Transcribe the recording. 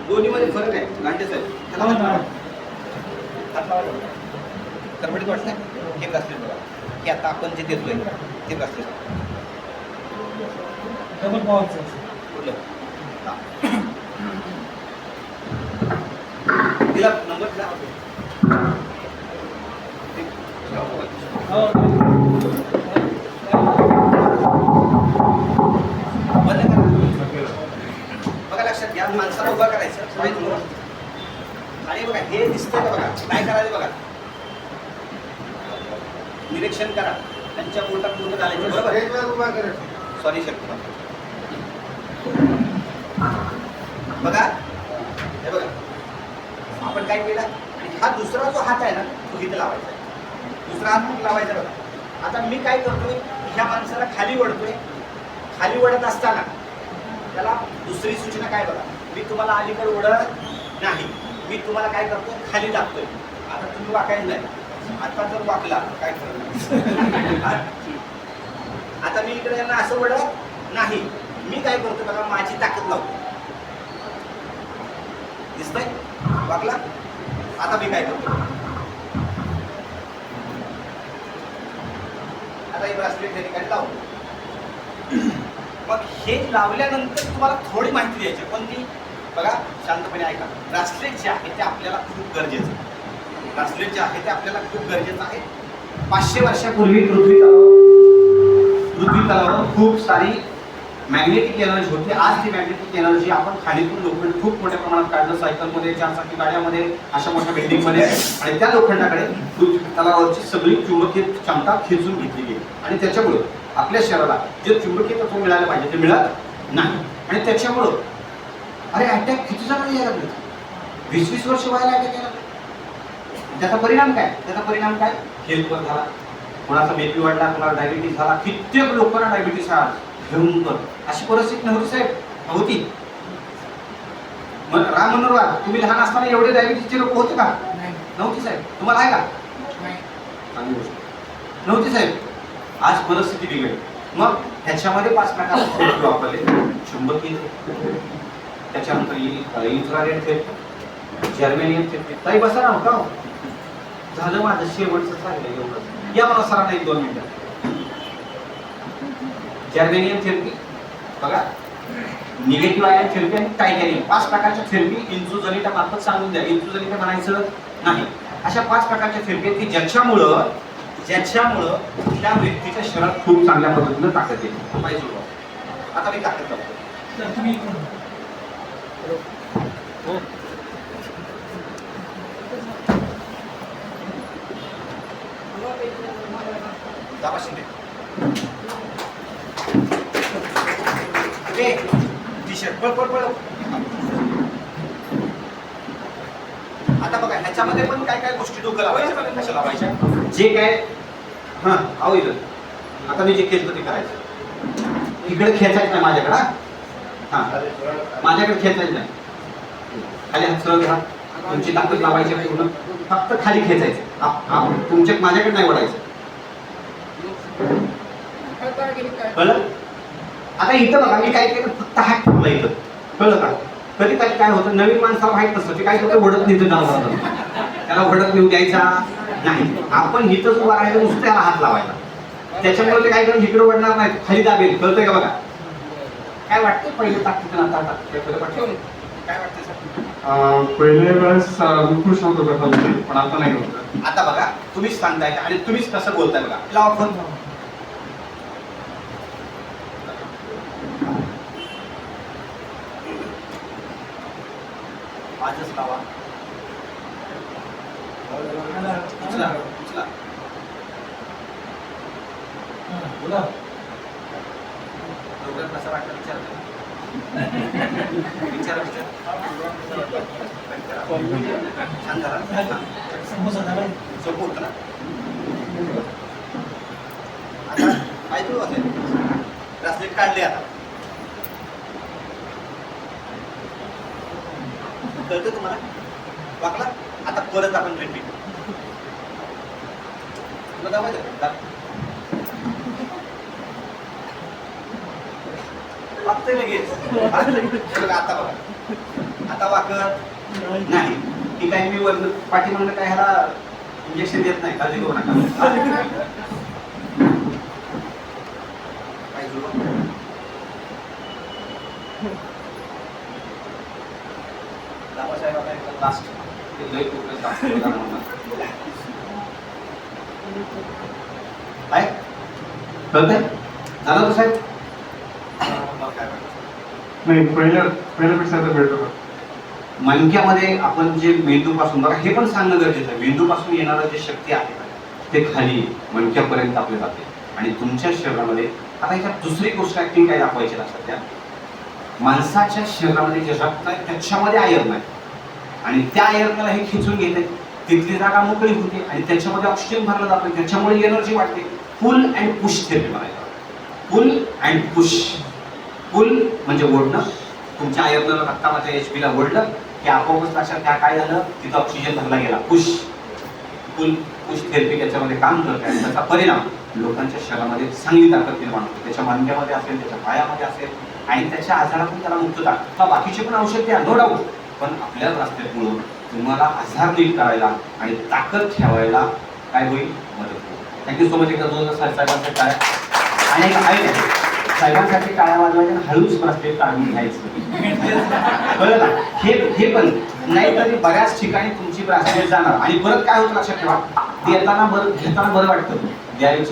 दोन्हीमध्ये फरक आहे गांडे साहेब. करबडीत वाटत नाही हे ब्रासलेट बघा. हे आता आपण जे देतोय ते ब्रासलेट डबल पॉवरचं कुठलं तिला नंबर दिला बंद करा. बघा लक्षात घ्या माणसाला उभा करायचं आणि बघा हे दिसतंय का बघा काय करायचं बघा निरीक्षण करा त्यांच्या पोटात पूर्ण घालायचं बरोबर. सॉरी शकतो बघा हे बघा आपण काय केलं आणि हा दुसरा जो हात आहे ना तो इथे लावायचा दुसरा हात मग लावायचा बघा. आता मी काय करतोय ह्या माणसाला खाली वळतोय. खाली वळत असताना त्याला दुसरी सूचना काय बघा मी तुम्हाला अलीकडे ओढत नाही मी तुम्हाला काय करतो खाली टाकतोय. आता तुम्ही वाकायचं नाही. आता जर वाकला काय करणार आता मी इकडे यांना असं वळत नाही मी काय करतो बघा माझी ताकद लावतो. दिसतंय वाकला. आता मी काय करतो आता हे ब्रासलेट त्या ठिकाणी लावतो. मग हे लावल्यानंतर तुम्हाला थोडी माहिती द्यायची कोणती बघा शांतपणे ऐका. ब्रासलेट जे आहे ते आपल्याला खूप गरजेचं आहे. ब्रासलेट जे आहे ते आपल्याला खूप गरजेचं आहे. 500 वर्षापूर्वी पृथ्वी तलावावर खूप सारी मॅग्नेटिक एनर्जी होती. आज ती मॅग्नेटिक एनर्जी आपण खालीतून लोखंड खूप मोठ्या प्रमाणात काढलं सायकलमध्ये 4 चाकी गाड्यामध्ये अशा मोठ्या बिल्डिंगमध्ये आणि त्या लोखंडाकडे पृथ्वी तलावावरची सगळी चुंबकीय क्षमता खेचून घेतली गेली आणि त्याच्यामुळे आपल्या शरीराला जे चुंबकीय तत्व मिळालं पाहिजे ते मिळत नाही आणि त्याच्यामुळं अरे अटॅक किती जण यायला लागले 20-20 वर्ष व्हायला अटॅक यायला. त्याचा परिणाम काय हेल्थवर झाला. कोणाचा बीपी वाढला कोणाला डायबिटीस झाला. कित्येक लोकांना डायबिटीस हा भयंकर अशी परिस्थिती नव्हती साहेब नव्हती. राम मनोहर तुम्ही लहान असताना एवढे डायबिटीसचे लोक होते का नव्हती साहेब. तुम्हाला आहे का चांगली गोष्ट नव्हती साहेब. आज परिस्थिती बिघडली. मग ह्याच्यामध्ये 5 प्रकारचे वापरले चुंबकीय त्याच्यानंतर इन्फ्रारेड थेरपी जर्मेनियम थेरपी. ताई बसा ना का झालं माझं शेवटचं सांगितलं एवढं. या मला सरांना 1-2 मिनिटं. जर्मेनियम थेरपी बघा निगेटिव्ह आयन थेरपी आणि टायटॅनियम 5 प्रकारच्या थेरपी इंसुलिनच्या मार्फत सांगून द्या. इंसुलिन म्हणायचं नाही. अशा 5 प्रकारच्या थेरपी आहेत की ज्याच्यामुळं त्या व्यक्तीच्या शरीरात खूप चांगल्या पद्धतीनं ताकद येते पाहिजे. आता मी ताकद करतो तुम्ही दाबा शिंदे टी शर्ट पळ. आता बघा ह्याच्यामध्ये पण काय काय गोष्टी डोकं लावायच्या कशा लावायच्या जे काय अहो इथं आता मी जे केलं ते करायचं. इकडे खेचायचं नाही माझ्याकडे. माझ्याकडे खेचायचं नाही. खाली हात सरळ घ्या. तुमची ताकद लावायची पूर्ण फक्त खाली खेचायचं. तुमच्या माझ्याकडे नाही वळायचं. कळलं. आता इथं बघा मी काय केलं फक्त हात ठेवला इथं. कळलं का. कधी काय होतं नवीन माणसाला माहित नसतं ते काय करतं वडत नेतं जाणं त्याला वडत नेऊ द्यायचा नाही. आपण इथंच उभा राहायचं नुसतं त्याला हात लावायचा. त्याच्यामुळे ते काय करून इकडे वडणार नाही खाली दाबेल. कळतंय का बघा. काय वाटतं पहिले ताकदीचं आता काय वाटतं सर. पहिले वेळेस खुश होतो पण आता नाही होत. आता बघा तुम्हीच सांगताय आणि तुम्हीच कसं बोलताय बघा. लावा फोन. आजच लावा. उचला. बोला लवकर कसं वाटतं विचार छान झाला. सोपं होतं ना. आता माहिती असेल ब्रासलेट काढले आता कळतं तुम्हाला वाकला. आता परत आपण रिपीट वागतंय लगेच. आता बघा आता वाकत नाही. की काही मी वरनं पाठीमागनं काय ह्याला इंजेक्शन देत नाही, काळजी करू नका. काय जुळवा? दादासाहेब आता एकदा लास्ट लय खूपच जास्त बोलणार म्हणून. काय कळतंय झालं तर साहेब? नाही पहिल्यापेक्षा आता बेटर होतं. मणक्यामध्ये आपण जे मेंदूपासून बघा हे पण सांगणं गरजेचं आहे. मेंदूपासून येणारं जे शक्ती आहे ते खाली मणक्यापर्यंत आपले जाते आणि तुमच्या शरीरामध्ये आता याच्यात दुसरी गोष्ट ऍक्टिंग काय दाखवायची लक्षात द्या. माणसाच्या शरीरामध्ये जे रक्त आहे त्याच्यामध्ये आयर्न आहे आणि त्या आयर्नला हे खिचून घेते, तिथली जागा मोकळी होते आणि त्याच्यामध्ये ऑक्सिजन भरला जातो, त्याच्यामुळे एनर्जी वाढते. पुल अँड पुश थेरपी म्हणायचं. पुल अँड पुश. पुल म्हणजे ओढणं, तुमच्या आयर्नला रक्तामध्ये HP ला ओढलं की आपोआपच लक्षात त्या काय झालं, तिथं ऑक्सिजन भरला गेला. पुश पुल पुश थेरपी त्याच्यामध्ये काम करते आणि त्याचा परिणाम लोकांच्या शरीरामध्ये चांगली ताकद निर्माण होते. त्याच्या मांड्यामध्ये असेल, त्याच्या पायामध्ये असेल आणि त्याच्या आजारातून त्याला मुक्तता. हा बाकीचे पण औषध द्या नो डाऊट, पण आपल्या रस्त्यामुळं तुम्हाला आजार नीट करायला आणि ताकद ठेवायला काय होईल, मदत होईल. Thank you so much. एकदा दोन साहेबांसाठी काय आणि एक आहे साहेबांसाठी टाळ्या वाजवायच्या आणि हळूच प्रस्तेट काढून घ्यायचं. कळलं ना? हे पण नाहीतरी बऱ्याच ठिकाणी तुमची ब्रासलेट जाणार आणि परत काय होतं लक्षात ठेवा, घेताना बरं वाटतं, द्यायचं